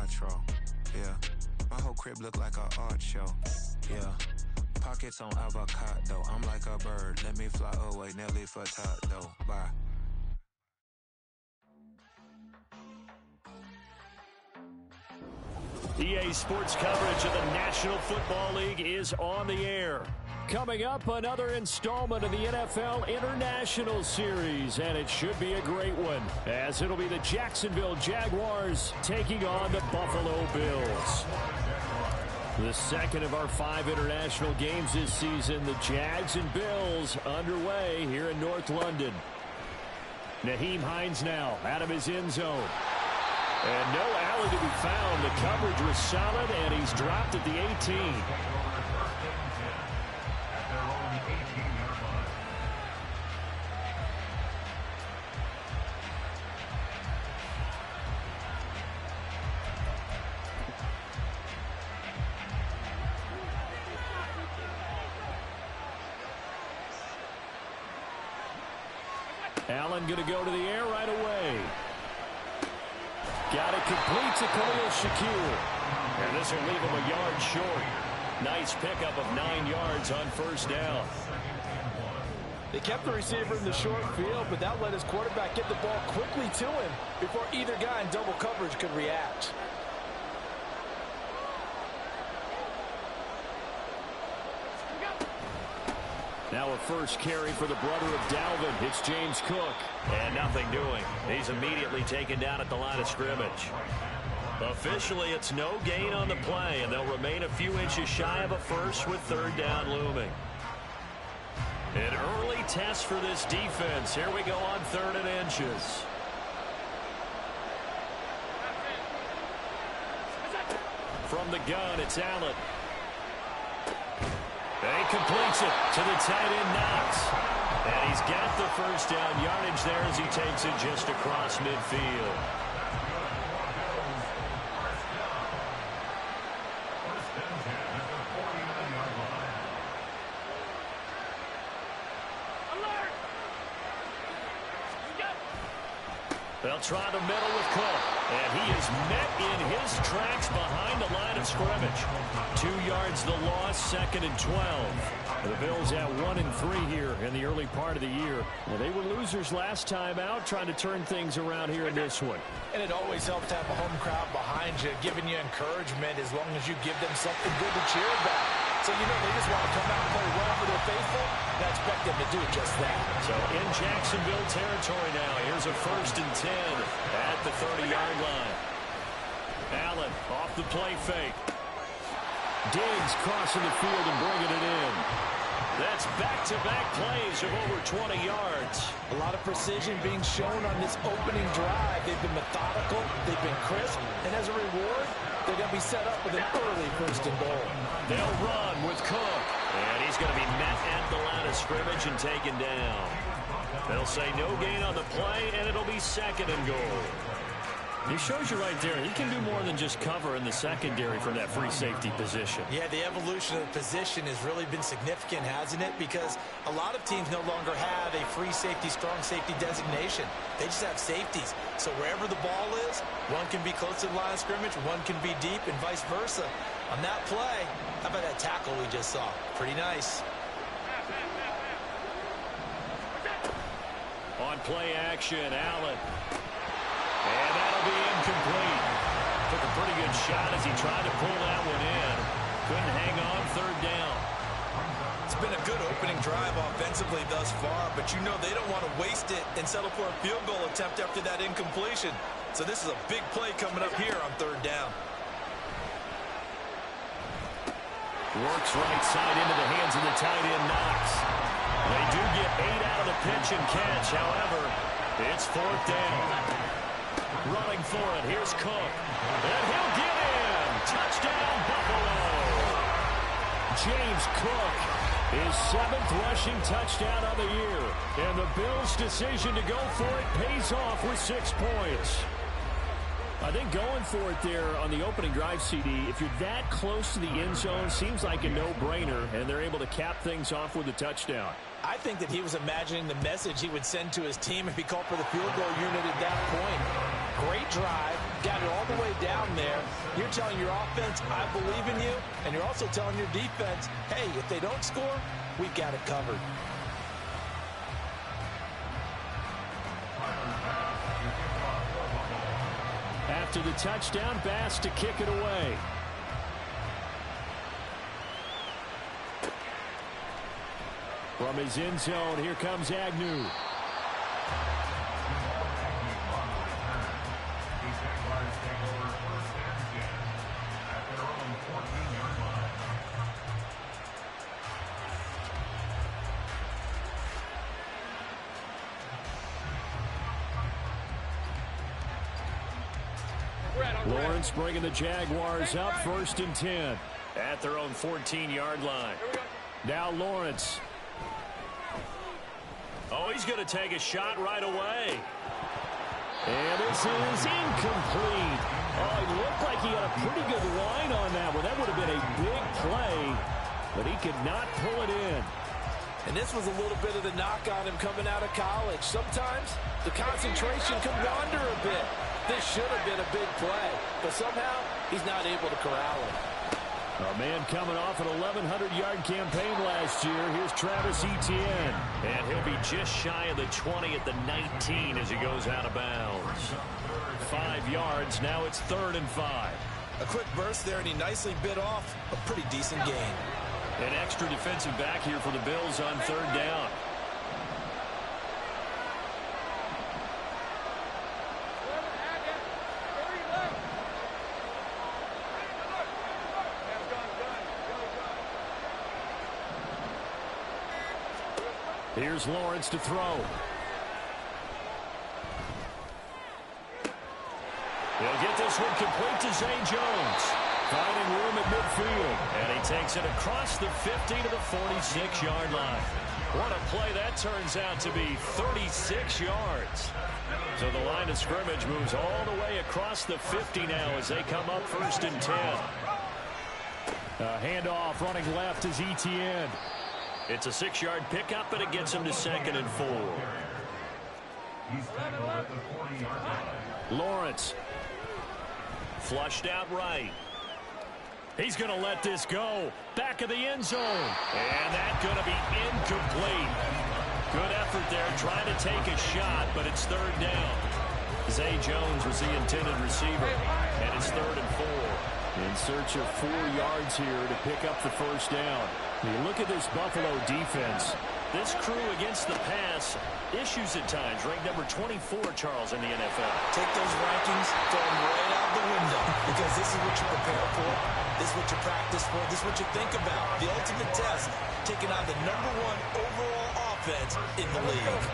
quattro. Yeah, my whole crib look like an art show. Yeah, pockets on avocado. I'm like a bird. Let me fly away, Nelly Furtado. Bye. EA Sports coverage of the National Football League is on the air. Coming up, another installment of the NFL International Series, and it should be a great one, as it'll be the Jacksonville Jaguars taking on the Buffalo Bills. The second of our 5 international games this season, the Jags and Bills underway here in North London. Nyheim Hines now out of his end zone. And no alley to be found. The coverage was solid, and he's dropped at the 18. Allen going to go to the air right away. Got it complete to Khalil Shakir. And this will leave him a yard short. Nice pickup of 9 yards on first down. They kept the receiver in the short field, but that let his quarterback get the ball quickly to him before either guy in double coverage could react. Now a first carry for the brother of Dalvin. It's James Cook. And nothing doing. He's immediately taken down at the line of scrimmage. Officially, it's no gain on the play, and they'll remain a few inches shy of a first with third down looming. An early test for this defense. Here we go on 3rd and inches. From the gun, it's Allen. He completes it to the tight end, Knox. And he's got the first down yardage there as he takes it just across midfield. They'll try the middle with Cook. And he is met in his tracks behind the line of scrimmage. 2 yards the loss, 2nd and 12. The Bills at 1-3 here in the early part of the year. Well, they were losers last time out, trying to turn things around here in this one. And it always helps to have a home crowd behind you, giving you encouragement as long as you give them something good to cheer about. So, you know, they just want to come out and play well for their faithful, and I expect them to do just that. So in Jacksonville territory now, here's a 1st and 10 at the 30-yard line. Allen off the play fake. Diggs crossing the field and bringing it in. That's back-to-back plays of over 20 yards. A lot of precision being shown on this opening drive. They've been methodical, they've been crisp, and as a reward, they're going to be set up with an early 1st and goal. They'll run with Cook. And he's going to be met at the line of scrimmage and taken down. They'll say no gain on the play, and it'll be 2nd and goal. He shows you right there, he can do more than just cover in the secondary from that free safety position. Yeah, the evolution of the position has really been significant, hasn't it? Because a lot of teams no longer have a free safety, strong safety designation. They just have safeties. So wherever the ball is, one can be close to the line of scrimmage, one can be deep, and vice versa. On that play, how about that tackle we just saw? Pretty nice. On play action, Allen. And that'll be incomplete. Took a pretty good shot as he tried to pull that one in. Couldn't hang on 3rd down. It's been a good opening drive offensively thus far, but you know they don't want to waste it and settle for a field goal attempt after that incompletion. So this is a big play coming up here on 3rd down. Works right side into the hands of the tight end, Knox. They do get 8 out of the pitch and catch. However, it's 4th down. Running for it. Here's Cook. And he'll get in. Touchdown, Buffalo. James Cook, his 7th rushing touchdown of the year. And the Bills' decision to go for it pays off with 6 points. I think going for it there on the opening drive, CD, if you're that close to the end zone, seems like a no-brainer, and they're able to cap things off with a touchdown. I think that he was imagining the message he would send to his team if he called for the field goal unit at that point. Great drive, got it all the way down there. You're telling your offense, I believe in you, and you're also telling your defense, hey, if they don't score, we've got it covered. After the touchdown, Bass to kick it away. From his end zone, here comes Agnew. Lawrence bringing the Jaguars up, 1st and 10. At their own 14-yard line. Now Lawrence. Oh, he's going to take a shot right away. And this is incomplete. Oh, it looked like he had a pretty good line on that one. That would have been a big play, but he could not pull it in. And this was a little bit of the knock on him coming out of college. Sometimes the concentration can wander a bit. This should have been a big play, but somehow he's not able to corral it. A man coming off an 1,100-yard campaign last year. Here's Travis Etienne. And he'll be just shy of the 20 at the 19 as he goes out of bounds. 5 yards. Now it's 3rd and 5. A quick burst there, and he nicely bit off a pretty decent gain. An extra defensive back here for the Bills on 3rd down. Here's Lawrence to throw. He'll get this one complete to Zay Jones. Finding room at midfield. And he takes it across the 50 to the 46-yard line. What a play that turns out to be, 36 yards. So the line of scrimmage moves all the way across the 50 now as they come up 1st and 10. A handoff running left is Etienne. It's a 6-yard pickup, and it gets him to 2nd and 4. Lawrence. Flushed out right. He's going to let this go. Back of the end zone. And that's going to be incomplete. Good effort there, trying to take a shot, but it's 3rd down. Zay Jones was the intended receiver, and it's 3rd and 4. In search of 4 yards here to pick up the 1st down. You look at this Buffalo defense. This crew against the pass, issues at times, ranked number 24, Charles, in the NFL. Take those rankings, throw them right out the window, because this is what you prepare for, this is what you practice for, this is what you think about. The ultimate test, taking on the #1 overall offense in the league.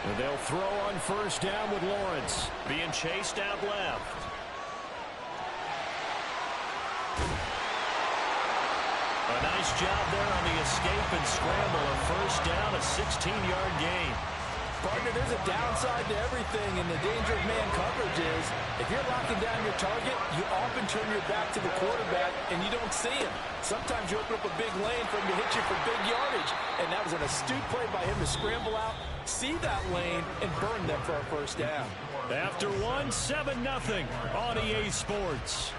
And they'll throw on 1st down with Lawrence. Being chased out left. A nice job there on the escape and scramble. A 1st down, a 16-yard gain. Partner, there's a downside to everything, and the danger of man coverage is if you're locking down your target, you often turn your back to the quarterback, and you don't see him. Sometimes you open up a big lane for him to hit you for big yardage, and that was an astute play by him to scramble out, see that lane, and burn them for a 1st down. After 7-0 on EA Sports.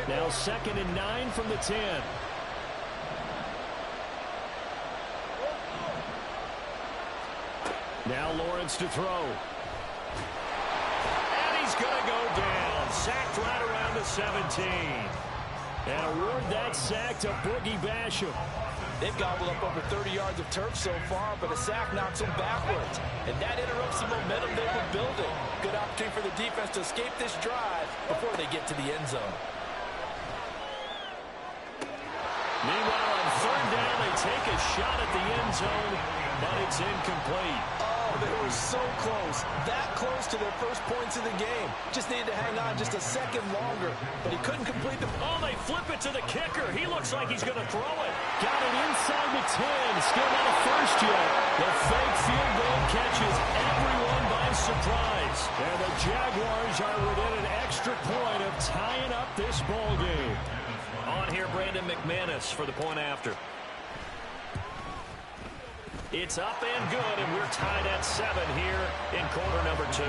Now 2nd and 9 from the 10. Now Lawrence to throw. And he's going to go down. Sacked right around the 17. And award that sack to Boogie Basham. They've gobbled up over 30 yards of turf so far, but a sack knocks them backwards. And that interrupts the momentum they were building. Good opportunity for the defense to escape this drive before they get to the end zone. Meanwhile, on 3rd down, they take a shot at the end zone, but it's incomplete. Oh, they were so close. That close to their first points of the game. Just needed to hang on just a second longer, but he couldn't complete the... Oh, they flip it to the kicker. He looks like he's going to throw it. got it inside the 10. Still not a first yet. The fake field goal catches everyone by surprise. And the Jaguars are within an extra point of tying up this ball game. On here, Brandon McManus for the point after. It's up and good, and we're tied at 7 here in quarter number 2.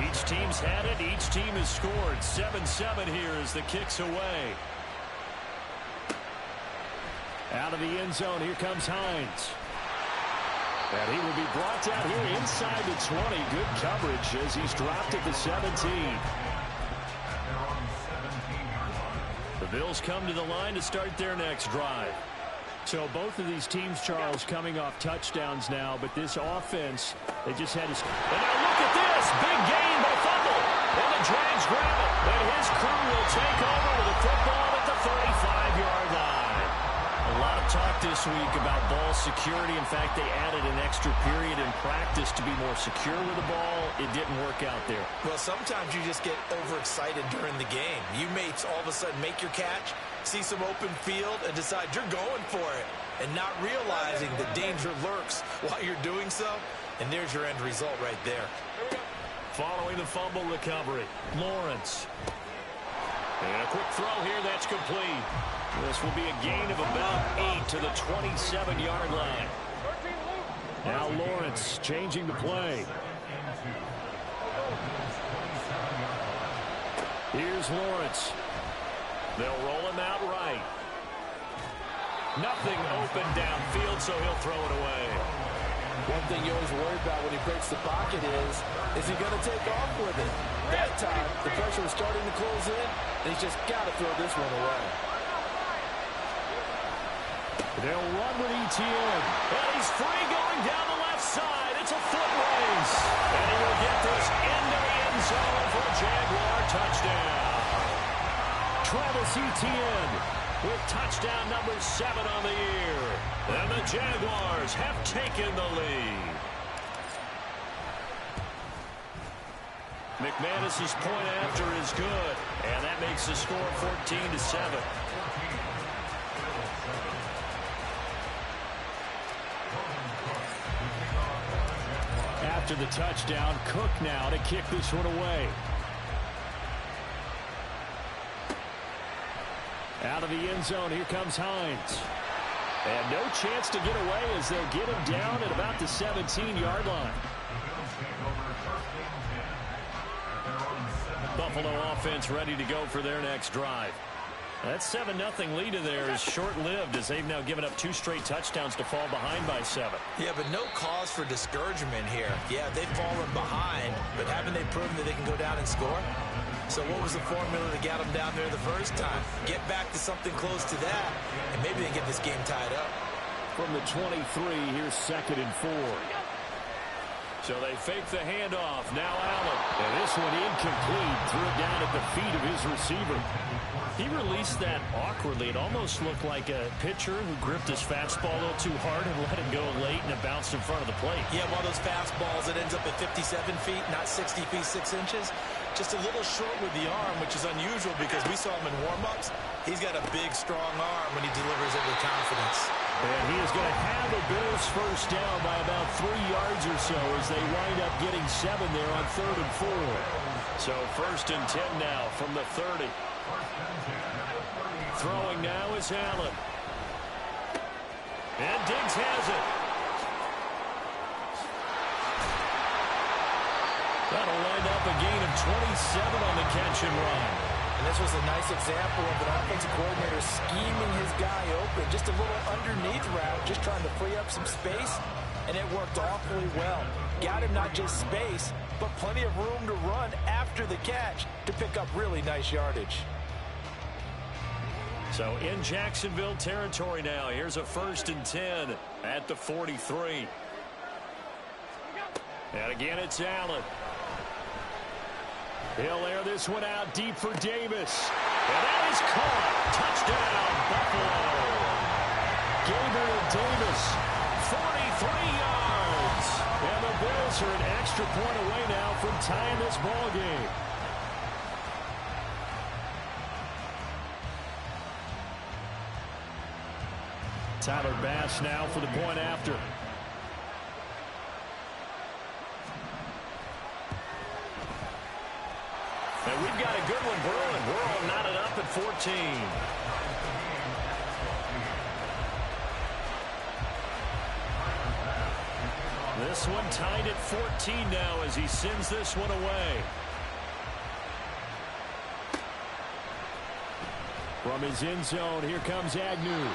Each team's had it. Each team has scored. 7-7 here as the kick's away. Out of the end zone, here comes Hines. And he will be brought down here inside the 20. Good coverage as he's dropped at the 17. The Bills come to the line to start their next drive. So both of these teams, Charles, coming off touchdowns now, but this offense, they just had to... And now look at this. Big gain by Fumble. And the Jags grab it. And his crew will take over with the football at the 35-yard line. A lot of talk this week about ball security. In fact, they added an extra period in practice to be more secure with the ball. It didn't work out there. Well, sometimes you just get overexcited during the game. You may all of a sudden make your catch, see some open field, and decide you're going for it, and not realizing the danger lurks while you're doing so. And there's your end result right there. Following the fumble recovery, Lawrence. And a quick throw here that's complete. This will be a gain of about 8 to the 27-yard line. Now Lawrence changing the play. Here's Lawrence. They'll roll him out right. Nothing open downfield, so he'll throw it away. One thing you always worry about when he breaks the pocket is he going to take off with it? That time, the pressure was starting to close in, and he's just got to throw this one away. They'll run with ETN. And he's free going down the left side. It's a foot race. And he will get this into the end zone for a Jaguar touchdown. Travis Etienne with touchdown number 7 on the year. And the Jaguars have taken the lead. McManus's point after is good. And that makes the score 14-7. After the touchdown, Cook now to kick this one away. Out of the end zone, here comes Hines. And no chance to get away as they'll get him down at about the 17-yard line. Buffalo offense ready to go for their next drive. That 7-0 lead in there is short-lived as they've now given up 2 straight touchdowns to fall behind by 7. Yeah, but no cause for discouragement here. Yeah, they've fallen behind, but haven't they proven that they can go down and score? So what was the formula that got them down there the first time? Get back to something close to that, and maybe they can get this game tied up. From the 23, here's 2nd and 4. So they fake the handoff. Now Allen. And this one incomplete. Threw it down at the feet of his receiver. He released that awkwardly. It almost looked like a pitcher who gripped his fastball a little too hard and let it go late, and it bounced in front of the plate. Yeah, one of those fastballs that ends up at 57 feet, not 60 feet, 6 inches. Just a little short with the arm, which is unusual because we saw him in warm-ups. He's got a big, strong arm when he delivers it with confidence. And he is going to have the Bills first down by about 3 yards or so as they wind up getting 7 there on 3rd and 4. So 1st and 10 now from the 30. Throwing now is Allen. And Diggs has it. That'll wind up a gain of 27 on the catch and run. And this was a nice example of an offensive coordinator scheming his guy open. Just a little underneath route, just trying to free up some space, and it worked awfully well. Got him not just space, but plenty of room to run after the catch to pick up really nice yardage. So in Jacksonville territory now, here's a 1st and 10 at the 43. And again, it's Allen. He'll air this one out deep for Davis. And that is caught. Touchdown, Buffalo. Gabriel Davis, 43 yards. And the Bills are an extra point away now from tying this ball game. Tyler Bass now for the point after. And we've got a good one brewing. We're all knotted up at 14. This one tied at 14 now as he sends this one away. From his end zone, here comes Agnew.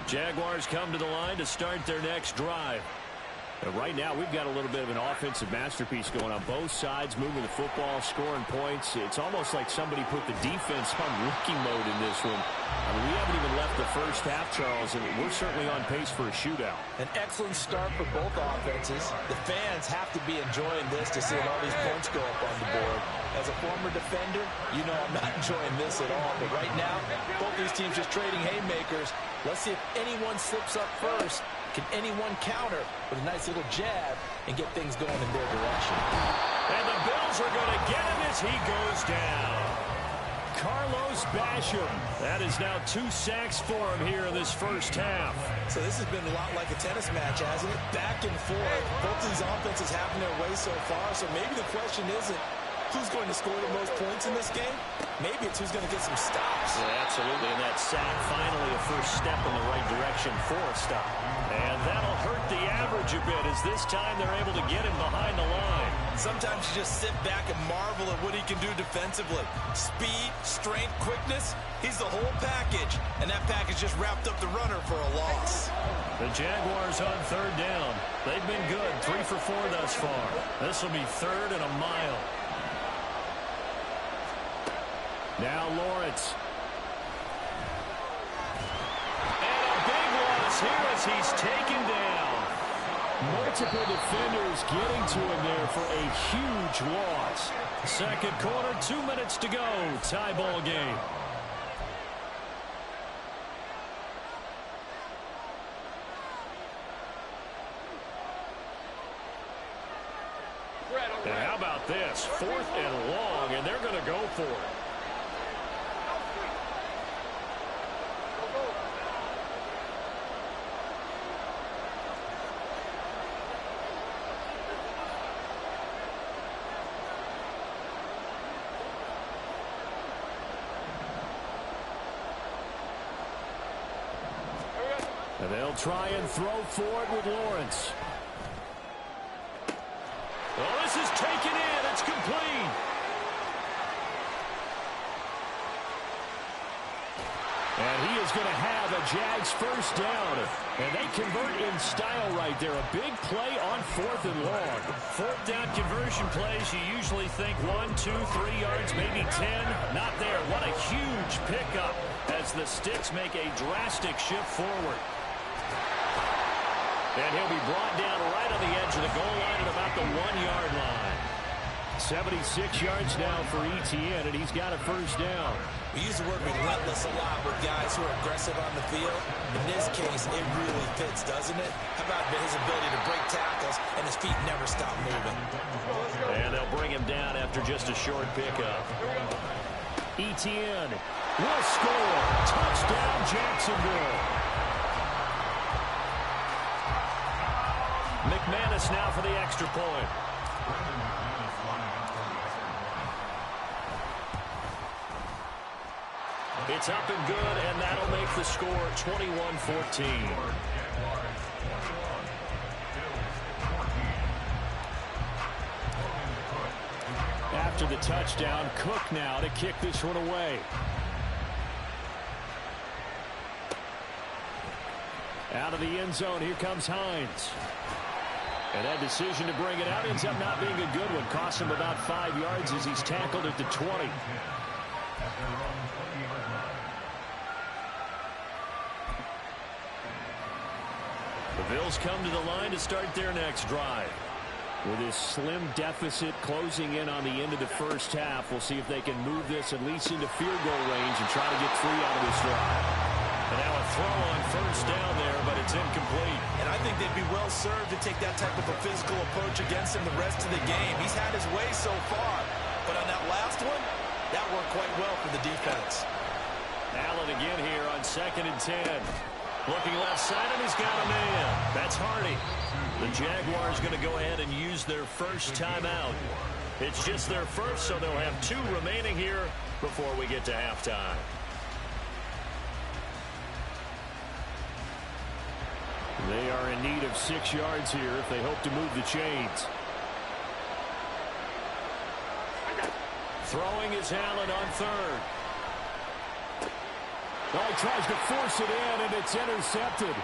Jaguars come to the line to start their next drive. And right now, we've got a little bit of an offensive masterpiece going on both sides, moving the football, scoring points. It's almost like somebody put the defense on rookie mode in this one. I mean, we haven't even left the first half, Charles, and we're certainly on pace for a shootout. An excellent start for both offenses. The fans have to be enjoying this to see all these points go up on the board. As a former defender, you know I'm not enjoying this at all. But right now, both these teams just trading haymakers. Let's see if anyone slips up first. Can anyone counter with a nice little jab and get things going in their direction? And the Bills are going to get him as he goes down. Carlos Basham. That is now 2 sacks for him here in this first half. So this has been a lot like a tennis match, hasn't it? Back and forth. Both these offenses having their way so far. So maybe the question isn't who's going to score the most points in this game. Maybe it's who's going to get some stops. Yeah, absolutely. And that sack finally a first step in the right direction for a stop. And that'll hurt the average a bit as this time they're able to get him behind the line. Sometimes you just sit back and marvel at what he can do defensively. Speed, strength, quickness, he's the whole package. And that package just wrapped up the runner for a loss. The Jaguars on third down. They've been good, 3 for 4 thus far. This will be third and a mile. Now Lawrence. And a big loss here as he's taken down. Multiple defenders getting to him there for a huge loss. Second quarter, 2 minutes to go. Tie ball game. And how about this? 4th and long, and they're going to go for it. And they'll try and throw for it with Lawrence. Well, this is taken in. It's complete. And he is going to have a Jags first down. And they convert in style right there. A big play on 4th and long. 4th down conversion plays, you usually think 1, 2, 3 yards, maybe 10. Not there. What a huge pickup as the Sticks make a drastic shift forward. And he'll be brought down right on the edge of the goal line at about the 1-yard line. 76 yards now for ETN, and he's got a first down. We use the word relentless a lot with guys who are aggressive on the field. In this case, it really fits, doesn't it? How about his ability to break tackles and his feet never stop moving? And they'll bring him down after just a short pickup. ETN will score. Touchdown, Jacksonville. McManus now for the extra point. It's up and good, and that'll make the score 21-14. After the touchdown, Cook now to kick this one away. Out of the end zone, here comes Hines. And that decision to bring it out ends up not being a good one. Costs him about 5 yards as he's tackled at the 20. The Bills come to the line to start their next drive. With this slim deficit closing in on the end of the first half, we'll see if they can move this at least into field goal range and try to get 3 out of this drive. And now a throw on first down there, but it's It's incomplete. And I think they'd be well served to take that type of a physical approach against him the rest of the game. He's had his way so far. But on that last one, that worked quite well for the defense. Allen again here on 2nd and 10. Looking left side, and he's got a man. That's Hardy. The Jaguars going to go ahead and use their first timeout. It's just their first, so they'll have 2 remaining here before we get to halftime. They are in need of 6 yards here if they hope to move the chains. Throwing is Allen on 3rd. Oh, he tries to force it in, and it's intercepted.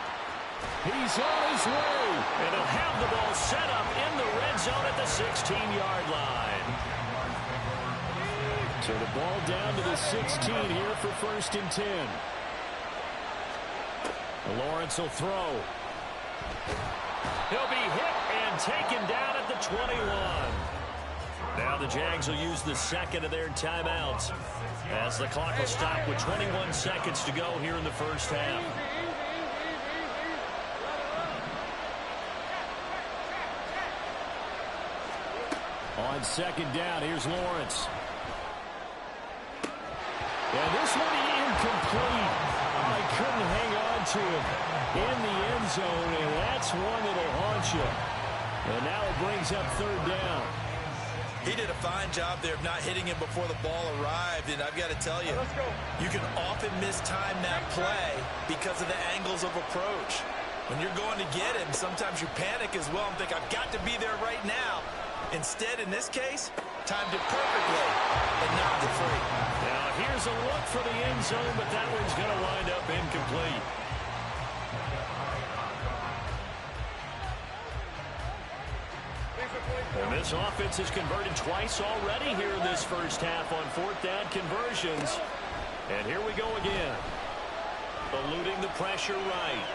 He's on his way. And he'll have the ball set up in the red zone at the 16-yard line. So the ball down to the 16 here for 1st and 10. Lawrence will throw. He'll be hit and taken down at the 21. Now the Jags will use the second of their timeouts as the clock will stop with 21 seconds to go here in the first half. On 2nd down, here's Lawrence. And this one incomplete. I couldn't hang on to it in the end zone, and that's one that'll haunt you. And now it brings up 3rd down. He did a fine job there of not hitting him before the ball arrived, and I've got to tell you, you can often mistime that play because of the angles of approach. When you're going to get him, sometimes you panic as well and think, I've got to be there right now. Instead, in this case, timed it perfectly and knocked it free. Now, here's a look for the end zone, but that one's going to wind up incomplete. And this offense has converted twice already here in this first half on 4th down conversions. And here we go again. Eluding the pressure right.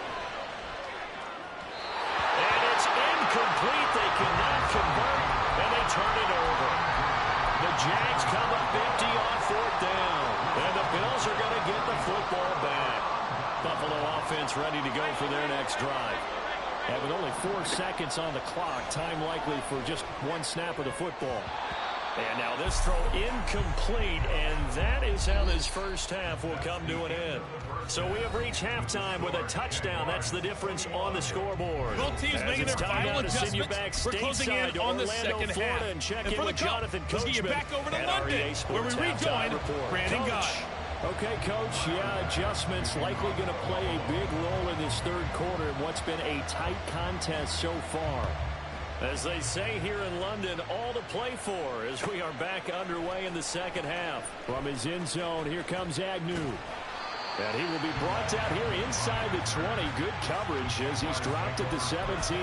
And it's incomplete. They cannot convert, and they turn it over. The Jags come up empty on 4th down. And the Bills are going to get the football back. Buffalo offense ready to go for their next drive. And with only 4 seconds on the clock, time likely for just 1 snap of the football. And now this throw incomplete, and that is how this first half will come to an end. So we have reached halftime with a touchdown. That's the difference on the scoreboard. Both teams making their final adjustments. We're closing in on the second half. And check and in for with the Jonathan let's get you back over to London, where we rejoin Brandon Guy. Okay, Coach, yeah, adjustments likely going to play a big role in this 3rd quarter in what's been a tight contest so far. As they say here in London, all to play for as we are back underway in the second half. From his end zone, here comes Agnew. And he will be brought down here inside the 20. Good coverage as he's dropped at the 17.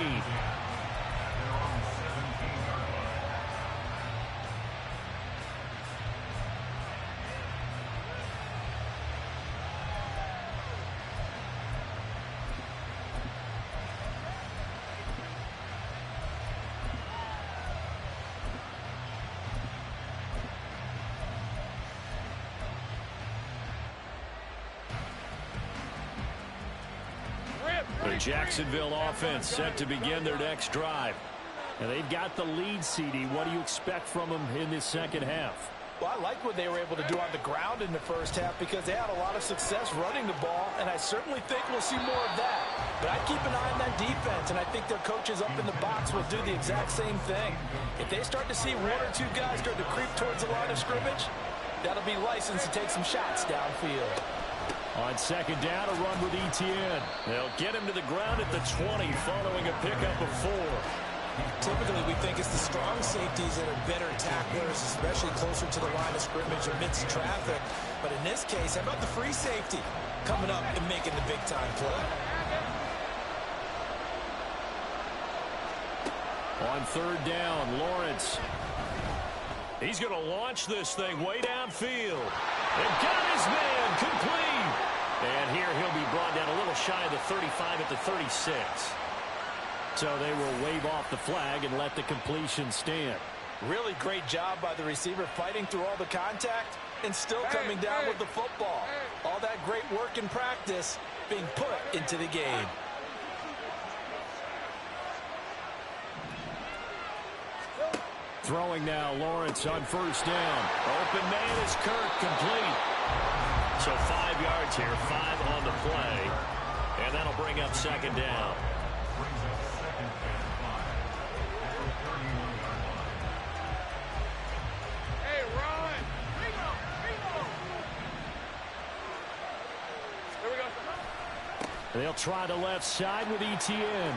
The Jacksonville offense set to begin their next drive. And they've got the lead, CD. What do you expect from them in this second half? Well, I like what they were able to do on the ground in the first half because they had a lot of success running the ball, and I certainly think we'll see more of that. But I'd keep an eye on that defense, and I think their coaches up in the box will do the exact same thing. If they start to see 1 or 2 guys start to creep towards the line of scrimmage, that'll be licensed to take some shots downfield. On 2nd down, a run with Etienne. They'll get him to the ground at the 20 following a pickup of 4. Typically, we think it's the strong safeties that are better tacklers, especially closer to the line of scrimmage amidst traffic. But in this case, how about the free safety coming up and making the big-time play? On 3rd down, Lawrence. He's going to launch this thing way downfield. And got his man complete. And here he'll be brought down a little shy of the 35 at the 36. So they will wave off the flag and let the completion stand. Really great job by the receiver fighting through all the contact and still coming down with the football. All that great work in practice being put into the game. Throwing now, Lawrence on first down. Open man is Kirk, complete. So 5 yards here, 5 on the play. And that'll bring up second down. Hey, Ron! Here we go. They'll try the left side with ETN.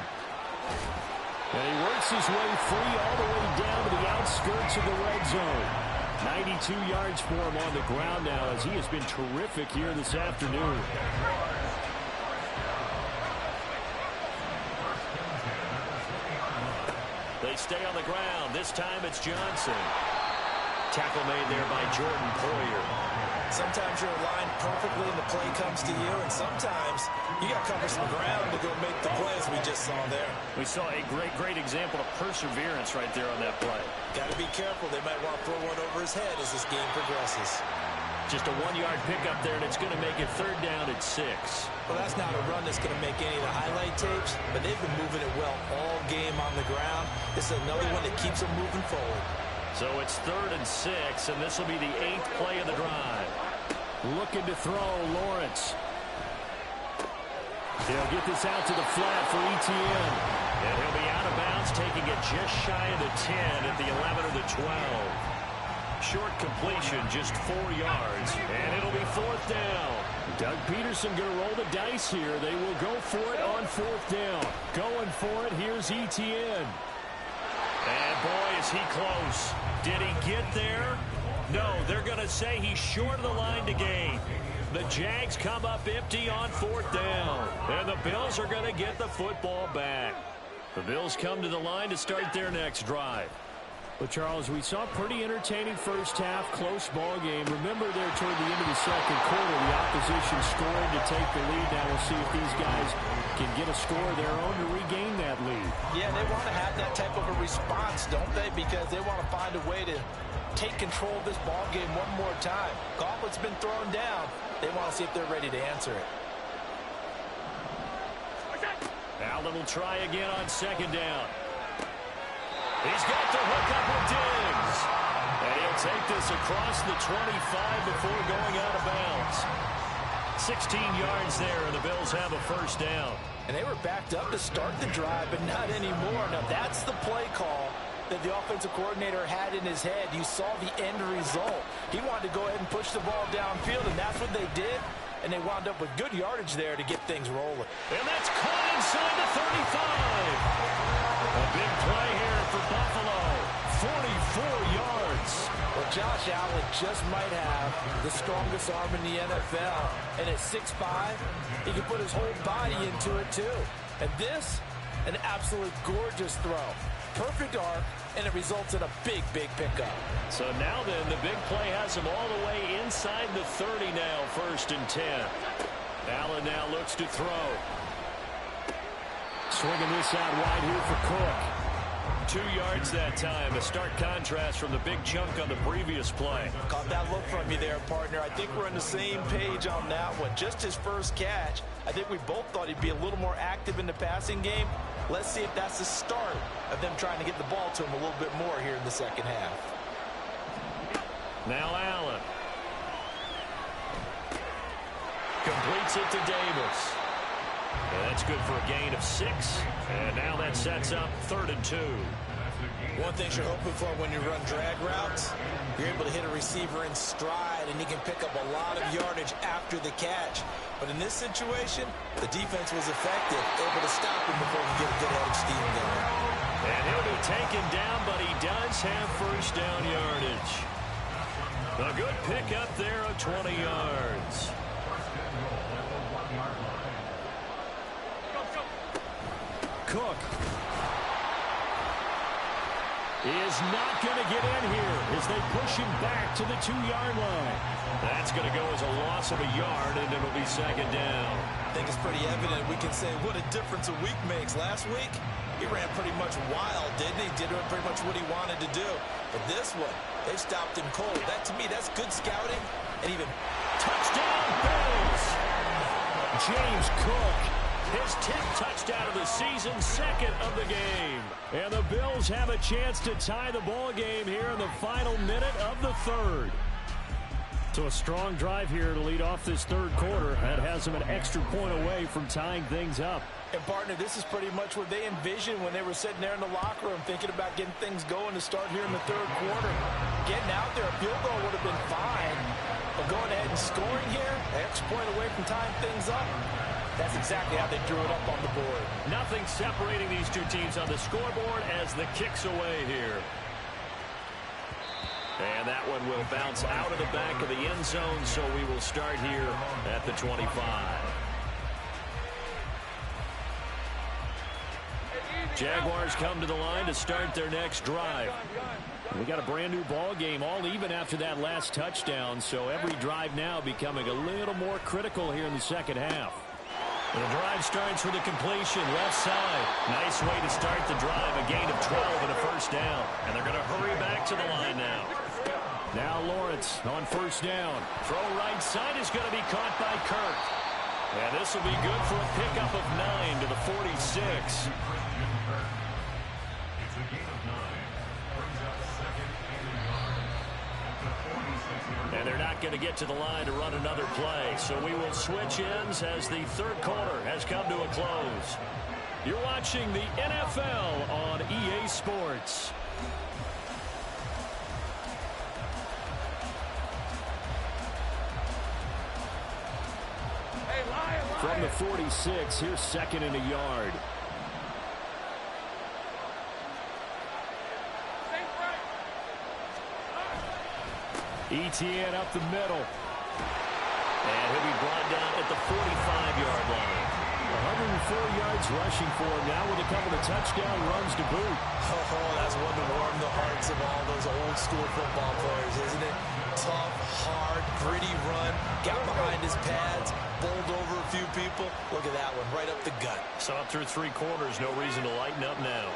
And he works his way free all the way down to the outskirts of the red zone. 92 yards for him on the ground now as he has been terrific here this afternoon. They stay on the ground. This time it's Johnson. Tackle made there by Jordan Poyer. Sometimes you're aligned perfectly and the play comes to you, and sometimes you got to cover some ground to go make the play, as we just saw there. We saw a great example of perseverance right there on that play. Got to be careful. They might want to throw one over his head as this game progresses. Just a 1-yard pickup there, and it's going to make it third down at 6. Well, that's not a run that's going to make any of the highlight tapes, but they've been moving it well all game on the ground. This is another one that keeps them moving forward. So it's 3rd and 6, and this will be the 8th play of the drive. Looking to throw, Lawrence. He'll get this out to the flat for ETN. And he'll be out of bounds, taking it just shy of the 10 at the 11 or the 12. Short completion, just 4 yards, and it'll be 4th down. Doug Peterson going to roll the dice here. They will go for it on 4th down. Going for it, here's ETN. And boy, is he close. Did he get there? No, they're going to say he's short of the line to gain. The Jags come up empty on 4th down. And the Bills are going to get the football back. The Bills come to the line to start their next drive. But, Charles, we saw a pretty entertaining first half, close ball game. Remember there toward the end of the second quarter, the opposition scoring to take the lead. Now we'll see if these guys can get a score of their own to regain that lead. Yeah, they want to have that type of a response, don't they? Because they want to find a way to take control of this ball game one more time. Gauntlet's been thrown down. They want to see if they're ready to answer it. Allen will try again on second down. He's got the hook up with Diggs. And he'll take this across the 25 before going out of bounds. 16 yards there, and the Bills have a first down. And they were backed up to start the drive, but not anymore. Now, that's the play call that the offensive coordinator had in his head. You saw the end result. He wanted to go ahead and push the ball downfield, and that's what they did. And they wound up with good yardage there to get things rolling. And that's caught inside the 35. A big play here for Buffalo. 44 yards. Well, Josh Allen just might have the strongest arm in the NFL. And at 6'5", he can put his whole body into it, too. And this, an absolute gorgeous throw. Perfect arc, and it results in a big pickup. So now then, the big play has him all the way inside the 30 now, 1st and 10. Allen now looks to throw. Swinging this out wide here for Cook. 2 yards that time. A stark contrast from the big chunk on the previous play. Caught that look from you there, partner. I think we're on the same page on that one. Just his first catch. I think we both thought he'd be a little more active in the passing game. Let's see if that's the start of them trying to get the ball to him a little bit more here in the second half. Now Allen. Completes it to Davis. And that's good for a gain of 6. And now that sets up 3rd and 2. One thing you're hoping for when you run drag routes, you're able to hit a receiver in stride, and he can pick up a lot of yardage after the catch. But in this situation, the defense was effective, able to stop him before he get a good head of steam going. And he'll be taken down, but he does have first down yardage. A good pickup there of 20 yards. Cook is not going to get in here as they push him back to the 2-yard line. That's going to go as a loss of a yard, and it'll be second down. I think it's pretty evident. We can say what a difference a week makes. Last week, he ran pretty much wild, didn't he? Did pretty much what he wanted to do. But this one, they stopped him cold. That, to me, that's good scouting. And even touchdown, Bills! James Cook his 10th touchdown of the season, second of the game. And the Bills have a chance to tie the ball game here in the final minute of the third. So a strong drive here to lead off this third quarter. That has them an extra point away from tying things up. And, partner, this is pretty much what they envisioned when they were sitting there in the locker room thinking about getting things going to start here in the third quarter. Getting out there, a field goal would have been fine. But going ahead and scoring here, an extra point away from tying things up, that's exactly how they drew it up on the board. Nothing separating these two teams on the scoreboard as the kick's away here. And that one will bounce out of the back of the end zone, so we will start here at the 25. Jaguars come to the line to start their next drive. We got a brand new ball game, all even after that last touchdown, so every drive now becoming a little more critical here in the second half. The drive starts with a completion, left side. Nice way to start the drive, a gain of 12 and a first down. And they're going to hurry back to the line now. Now Lawrence on first down. Throw right side is going to be caught by Kirk. And this will be good for a pickup of 9 to the 46. And they're not going to get to the line to run another play. So we will switch ends as the third quarter has come to a close. You're watching the NFL on EA Sports. From the 46, here's second and a yard. Etienne up the middle. And he'll be brought down at the 45-yard line. 104 yards rushing for him now with a couple of touchdown runs to boot. Oh, that's one to warm the hearts of all those old-school football players, isn't it? Tough, hard, gritty run. Got behind his pads, bowled over a few people. Look at that one, right up the gut. Saw it through three quarters, no reason to lighten up now.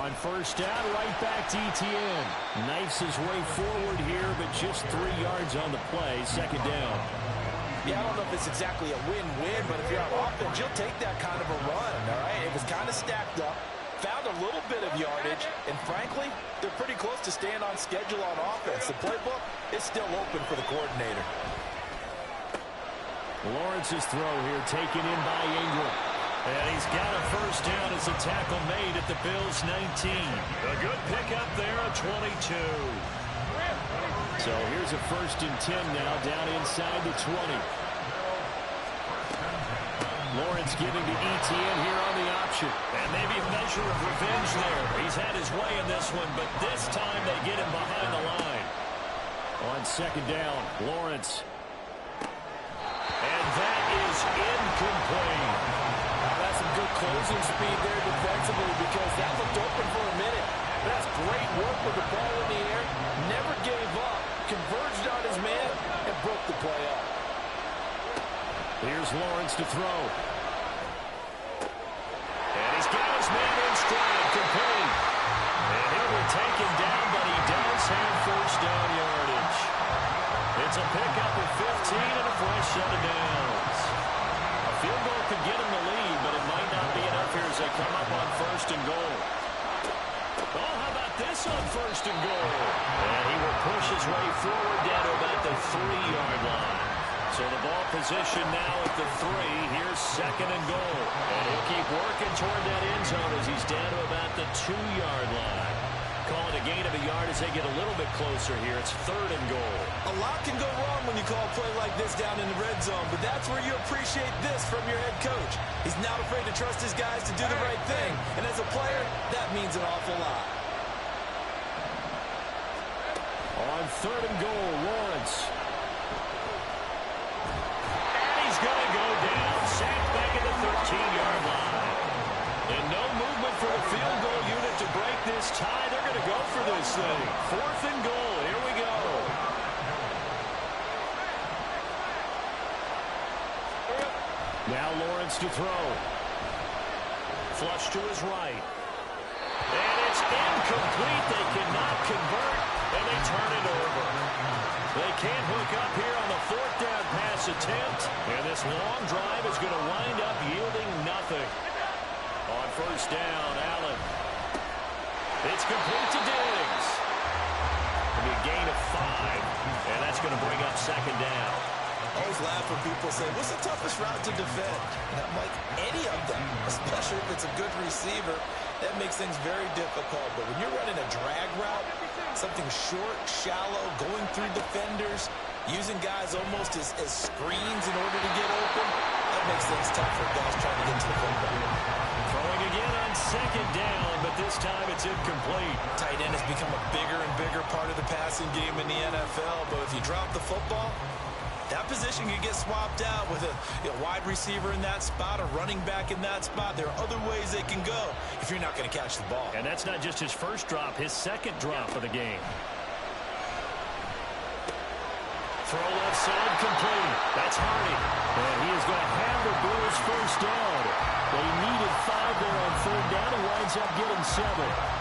On first down, right back to Etienne. Knifes his way forward here, but just 3 yards on the play. Second down. Yeah, I don't know if it's exactly a win-win, but if you're on offense, you'll take that kind of a run, all right? It was kind of stacked up, found a little bit of yardage, and frankly, they're pretty close to staying on schedule on offense. The playbook is still open for the coordinator. Lawrence's throw here taken in by Ingram. And he's got a first down as a tackle made at the Bills' 19. A good pickup there at 22. So here's a 1st and 10 now down inside the 20. Lawrence giving to Etienne here on the option. And maybe a measure of revenge there. He's had his way in this one, but this time they get him behind the line. On second down, Lawrence. And that is incomplete. That's some good closing speed there defensively because that looked open for a minute. That's great work with the ball in the air. Never gave up. Converged on his man and broke the play up. Here's Lawrence to throw. And he's got his man in stride, complete. And he'll be taken down, but he does have first down yardage. It's a pickup of 15 and a fresh set of downs. A field goal could get him the lead, but it might not be enough here as they come up on 1st and goal. Oh, how about this on 1st and goal? And he will push his way forward down to about the 3-yard line. So the ball position now at the 3. Here's 2nd and goal. And he'll keep working toward that end zone as he's down to about the 2-yard line. Call it a gain of a yard as they get a little bit closer here. It's 3rd and goal. A lot can go wrong when you call a play like this down in the red zone, but that's where you appreciate this from your head coach. He's not afraid to trust his guys to do the right thing, and as a player, that means an awful lot. On 3rd and goal, Lawrence. And he's going to go down, sacked back at the 13-yard line. And no movement for the field goal unit to break this tie. They're going to go for this thing. 4th and goal. Here we go. Now Lawrence to throw. Flush to his right. And it's incomplete. They cannot convert. and they turn it over. They can't hook up here on the fourth down pass attempt, and this long drive is going to wind up yielding nothing. On first down, Allen. It's complete to Diggs. It'll be a gain of 5, and that's going to bring up second down. I always laugh when people say, what's the toughest route to defend? And I'm like, any of them, especially if it's a good receiver. That makes things very difficult. But when you're running a drag route, something short, shallow, going through defenders, using guys almost as screens in order to get open, that makes things tough for guys trying to get to the football. Throwing again on second down, but this time it's incomplete. Tight end has become a bigger and bigger part of the passing game in the NFL. But if you drop the football, that position can get swapped out with a wide receiver in that spot, a running back in that spot. There are other ways they can go if you're not going to catch the ball. And that's not just his first drop, his second drop of the game. Throw left side complete. That's Hardy. And he is going to have the Bills first down. They needed 5 there on third down. He winds up getting 7.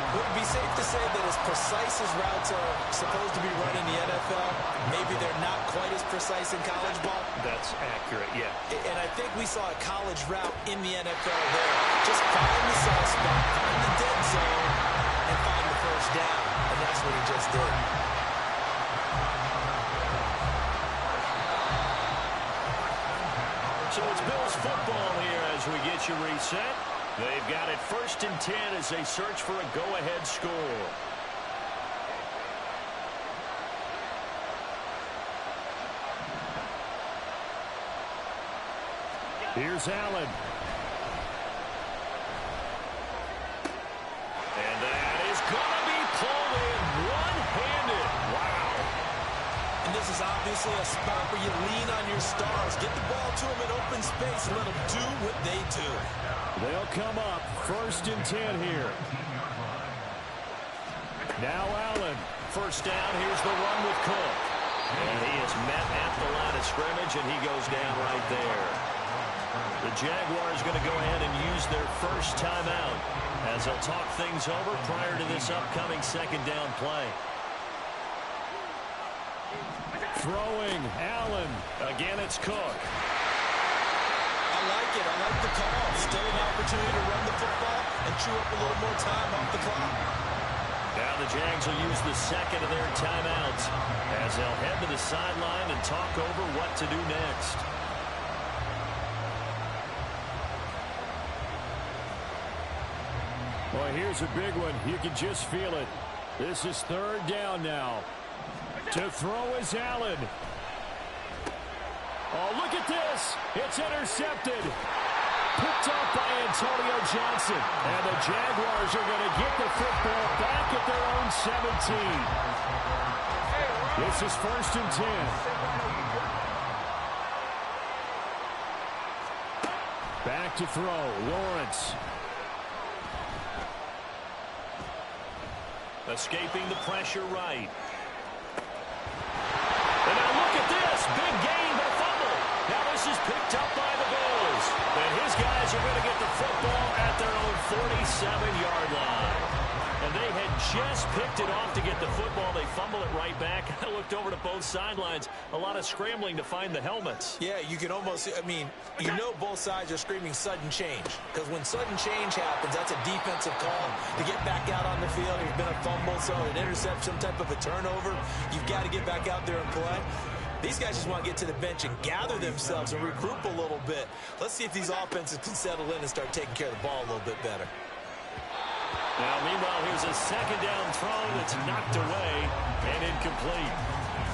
Would it be safe to say that as precise as routes are supposed to be run in the NFL, maybe they're not quite as precise in college ball? That's accurate, yeah. And I think we saw a college route in the NFL there. Just find the soft spot, find the dead zone, and find the first down. And that's what he just did. So it's Bills football here as we get you reset. They've got it 1st and 10 as they search for a go-ahead score. Here's Allen. And that is going to be pulled in one-handed. Wow. And this is obviously a spot where you lean on your stars. Get the ball to them in open space and let them do what they do. They'll come up 1st and 10 here. Now Allen. First down. Here's the run with Cook. And he is met at the line of scrimmage, and he goes down right there. The Jaguars going to go ahead and use their first timeout as they'll talk things over prior to this upcoming second down play. Throwing, Allen. Again, it's Cook. I like it. I like the call. Still an opportunity to run the football and chew up a little more time off the clock. Now the Jags will use the second of their timeouts as they'll head to the sideline and talk over what to do next. Well, here's a big one. You can just feel it. This is third down now. To throw is Allen. Oh, look at this. It's intercepted. Picked up by Antonio Johnson. And the Jaguars are going to get the football back at their own 17. This is 1st and 10. Back to throw. Lawrence. Escaping the pressure right. And now look at this. Big gain, but fumble. Now this is picked up by the Bills. And his guys are going to get the football at their own 47-yard line. And they had just picked it off to get the football. They fumble it right back. I looked over to both sidelines. A lot of scrambling to find the helmets. Yeah, you can almost, you know both sides are screaming sudden change. Because when sudden change happens, that's a defensive call to get back out on the field. There's been a fumble, so an interception, some type of a turnover. You've got to get back out there and play. These guys just want to get to the bench and gather themselves and regroup a little bit. Let's see if these offenses can settle in and start taking care of the ball a little bit better. Now, meanwhile, here's a second down throw that's knocked away and incomplete.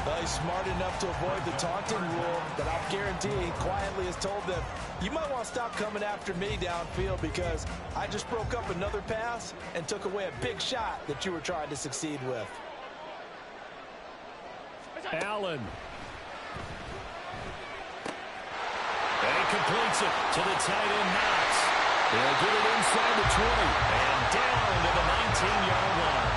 Well, he's smart enough to avoid the taunting rule, but I'll guarantee he quietly has told them, you might want to stop coming after me downfield because I just broke up another pass and took away a big shot that you were trying to succeed with. Allen. And he completes it to the tight end, Knox. They'll get it inside the 20 and down to the 19-yard line.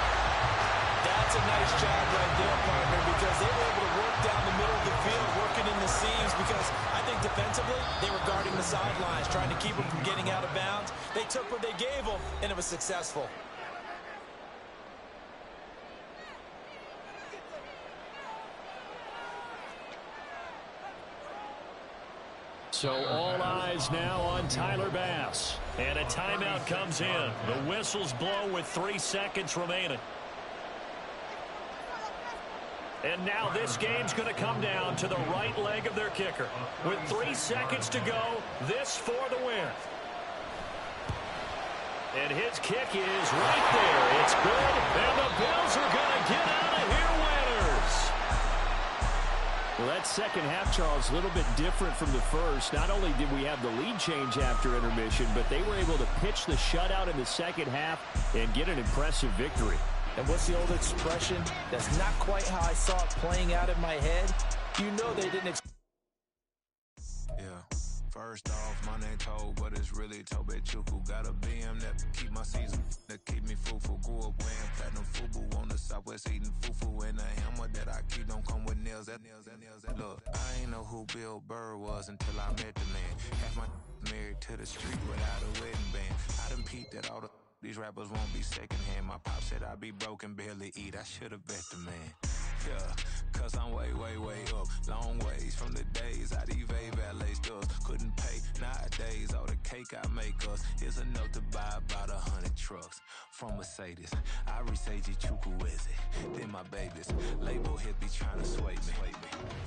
That's a nice job right there, partner, because they were able to work down the middle of the field, working in the seams, because I think defensively they were guarding the sidelines, trying to keep them from getting out of bounds. They took what they gave them, and it was successful. So all eyes now on Tyler Bass. And a timeout comes in. The whistles blow with 3 seconds remaining. And now this game's going to come down to the right leg of their kicker. With 3 seconds to go, this for the win. And his kick is right there. It's good, and the Bills are going to get out of here winners. Well, that second half, Charles, a little bit different from the first. Not only did we have the lead change after intermission, but they were able to pitch the shutout in the second half and get an impressive victory. And what's the old expression? That's not quite how I saw it playing out in my head. You know they didn't. Yeah. First off, my name Toad, but it's really Tobe Chuku. Got a BM that keep my season, that keep me full. Grew up wearing platinum FUBU on the Southwest eating fufu. And the hammer that I keep don't come with nails. Look, I ain't know who Bill Burr was until I met the man. Half my married to the street without a wedding band. I done peeped at all these rappers won't be secondhand. My pop said I'd be broken, barely eat. I should've bet the man. Yeah, cause I'm way up. Long ways from the days I evade valet stores. Couldn't pay nowadays. All the cake I make us is enough to buy about 100 trucks. From Mercedes, I resage Chukwueze. Then my babies, label hit be trying to sway me.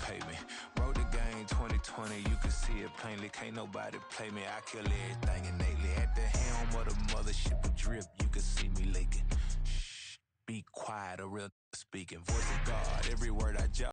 Pay me. Wrote the game 2020, you can see it plainly. Can't nobody play me. I kill everything innately. At the helm of the mothership of drip, you can see me leaking. Shh, be quiet, a real speaking. Voice of God, every word I jot.